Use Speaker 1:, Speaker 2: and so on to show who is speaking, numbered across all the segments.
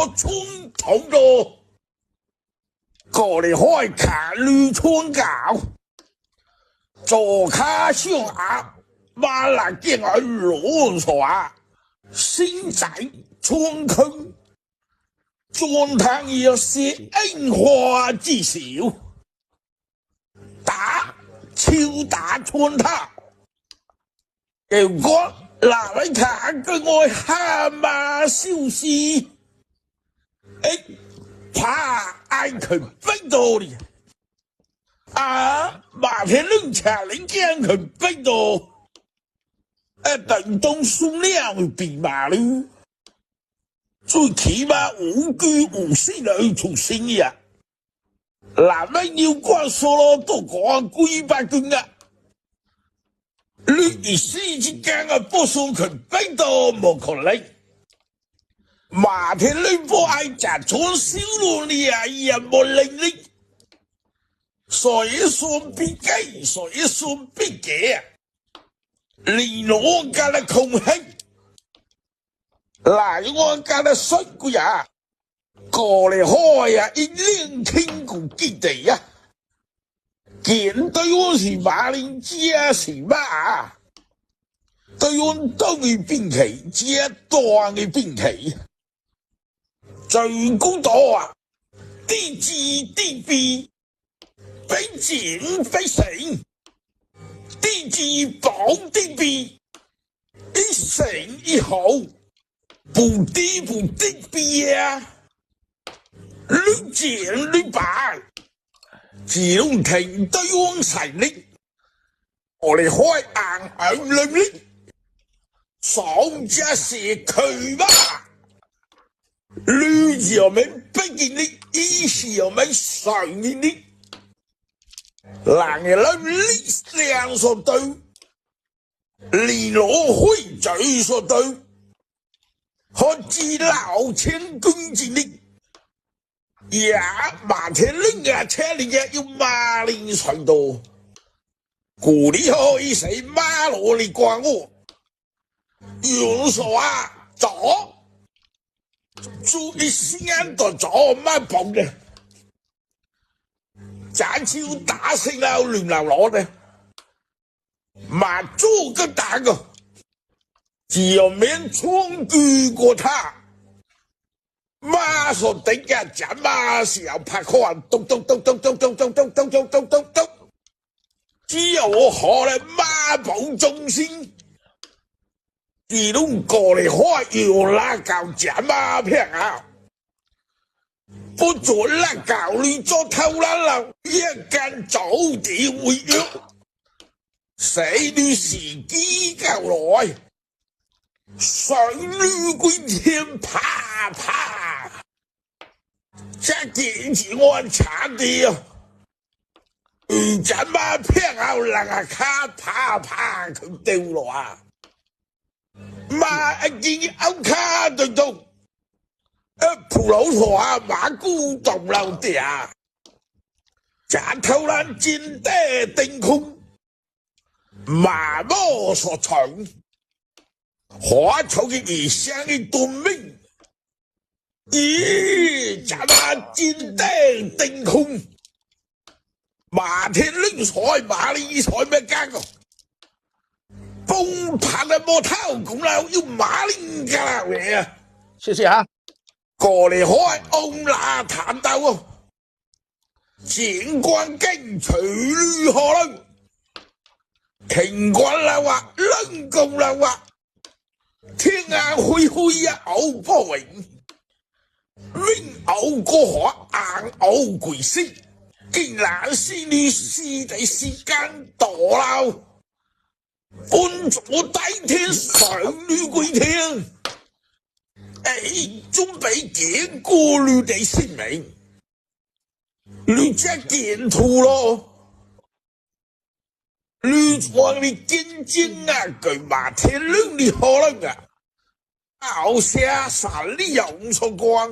Speaker 1: 村头的过来海看绿村搞，左卡上牙，马来见儿罗耍，新仔村坑，中堂要是樱花之少，打超打村塔，如果嗱你睇佢愛蝦馬消失，怕嗌佢逼到你啊！馬天龍茶你驚佢逼到，等東送料變馬路，最起碼5句5先嚟出聲呀！嗱乜要關數咯，都講幾百句啊！你一時之間啊，不送佢逼到冇可能。馬天龍不愛假裝小路你啊，也冇能力，所以說必給，所以說必給。你攞家的空氣，來我家的水鬼啊，過嚟開呀，一連聽古記地呀。見對我是馬林家是馬，對我當嘅兵器，只當嘅兵器，最高多啊！地支地弊，非賤非誠，地支保地弊，一誠一好，不地不地弊啊！屢賤屢敗。只用停對方勢力，我哋開硬硬能力，爽家是佢吧？女字我們不見你，意思我們上見你，男嘅能力量所對，連攞開嘴所對，可知老千公之力。呀，馬天龍啊，車你嘅要馬林傳道，故你可以使馬羅嚟關我，用手啊走，注意時間度走乜步嘅，斬超打死啦亂流攞嘅，馬做個大個，只有面衝擊過他。馬所頂嘅隻馬是有拍開，咚咚咚咚咚咚咚咚咚咚咚咚咚，只有我可能馬步中心，自動過嚟開要拉教隻馬平啊！不做拉教你做偷懶流，一間早點會約，死你時機夠耐。上女鬼天啪啪，這件事我查啲啊，怎麼偏後人啊卡啪啪佢掉落啊？馬一見歐卡對到，蒲老婆啊馬姑動漏啲啊，假偷懶戰得定空，馬魔所長。花草嘅異香嘅短命，咦！咱們戰得定空，馬天龍彩馬里彩咩間個？崩盤嘅波頭咁啦，要馬林㗎啦喂啊！
Speaker 2: 謝謝啊！
Speaker 1: 過嚟開歐拉談鬥啊！前關經隨如何能？停關啦話，能共啦話。天涯灰灰啊，熬波榮，永熬過海硬熬鬼死，竟然是你死的時間到了，本座大天上女鬼天，準備見過你的性命，你只見圖咯。你話你真正啊，佢馬天龍你可能啊，後下山你用錯光，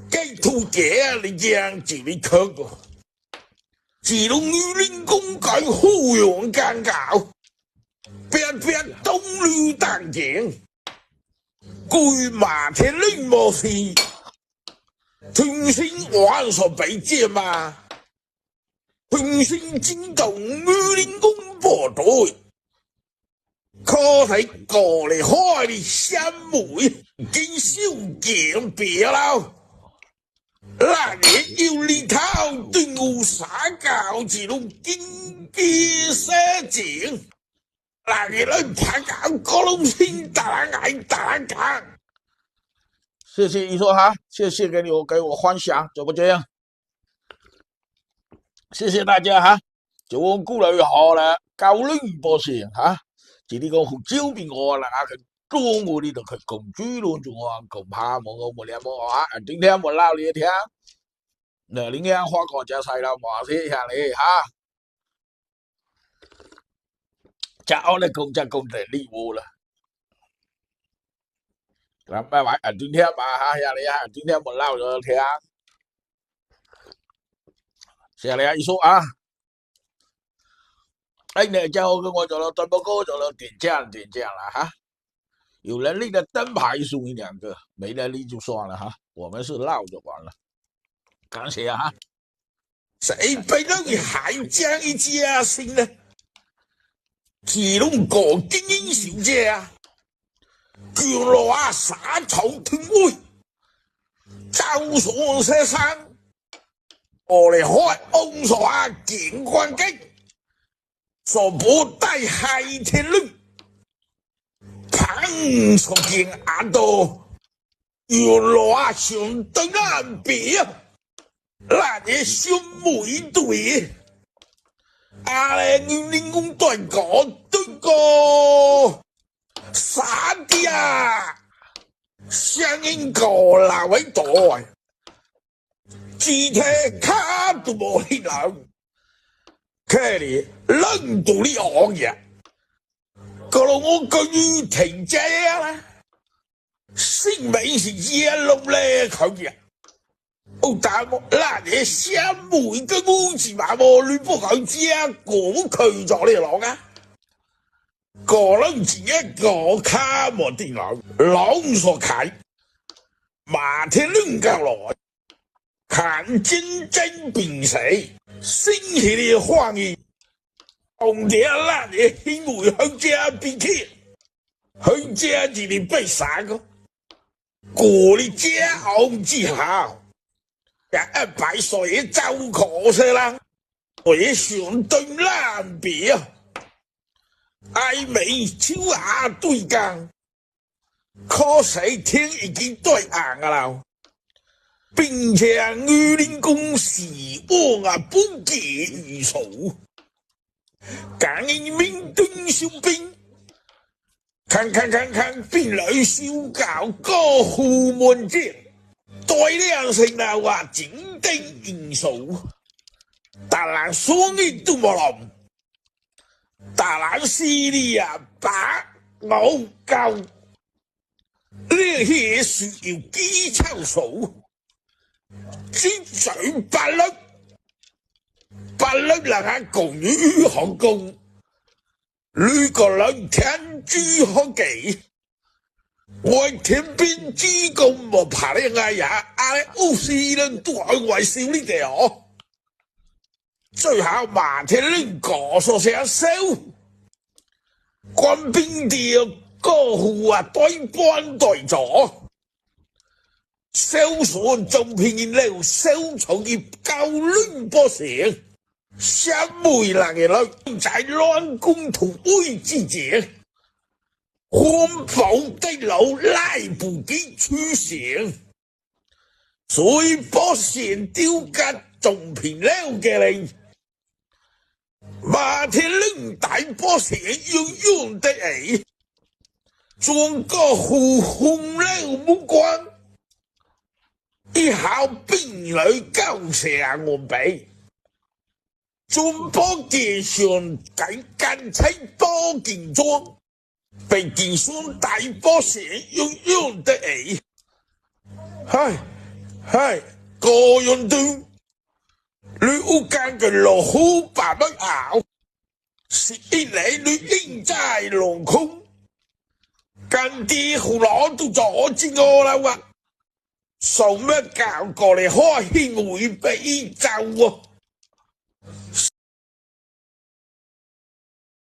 Speaker 1: 計圖嘅啊你樣子你看過，自動女人公改忽悠尷尬，別東女當景，據馬天麟博士全身王所被解嘛，全身驚動御林公部隊，可係過嚟開啲三妹經小見別啦。那年要呢頭對我撒教之路經必射箭，那年來拍搞各路先打挨打打。謝謝一說哈，謝謝給我分享，就不這樣。謝謝大家哈，就我鼓勵好了，高齡博士哈，這裡個好招俾我啦，佢中我呢度佢共居咯，仲話共怕我兩冇啊，今天我鬧你聽，嗱你啱花個就細啦，話先下你哈，就我哋共就共嚟呢戶啦。咁拜拜，今天吧哈，下你啊，今天我鬧咗聽，下你啊，一說啊。哎，你叫我跟我走了，端报告走了，点将了哈。有能力的灯牌送你2个，没能力就算了哈。我们是闹就完了。感谢哈。谁被那个海将一家姓呢？其中个精英小姐啊，叫落啊撒草吞威，周所先生，我嚟開安所啊見關機。所不帶海天倫，旁所見阿多，有羅上對岸邊，那啲小妹隊，阿咧你講對個對個傻啲啊，相應個那位代，只睇卡都冇去諗。佢哋輪到呢行嘢，個老我句停車啦，姓名是耶路咧佢嘅，我但係嗱你三妹嘅屋子嘛，我亂不佢知過佢咗呢行啊，個人自己個卡冇電腦，朗所睇，馬天倫教來，看真真變死。新起的話語，紅點爛嘅因為佢家邊去，佢家自己被殺個，過你家紅之後，100歲就可惜啦，我也想對爛別，愛美超下對更，可惜天已經對硬噶啦。並且御林公司我啊不計於數，敢一名丁小兵，看，並來修搞個戶門節，對量成了話緊定因素，當然說你都冇諗，當然是你啊把我教，呢些需要技巧數。只嘴8粒人係共於行功，呢個人天主可忌，我天邊之功冇怕你嗌呀，阿烏斯人都係為少呢啲哦。最後馬天麟個所想收，官兵調個戶啊對半對咗。收所總平了收藏業高輪波成，三妹人嘅女在亂攻同威之前，環保的路來不及出現，所以波成丟格總平了嘅你，馬天麟大波成要用得嚟，將個戶紅了目光。以後兵來交射我比，中波健上緊緊砌波健裝，被健上大波射用得嚟，係個樣都，你屋間嘅落好白不咬，是一嚟你應在落空，跟啲胡攞都阻止我啦啊！做咩搞過嚟開軒會俾就啊？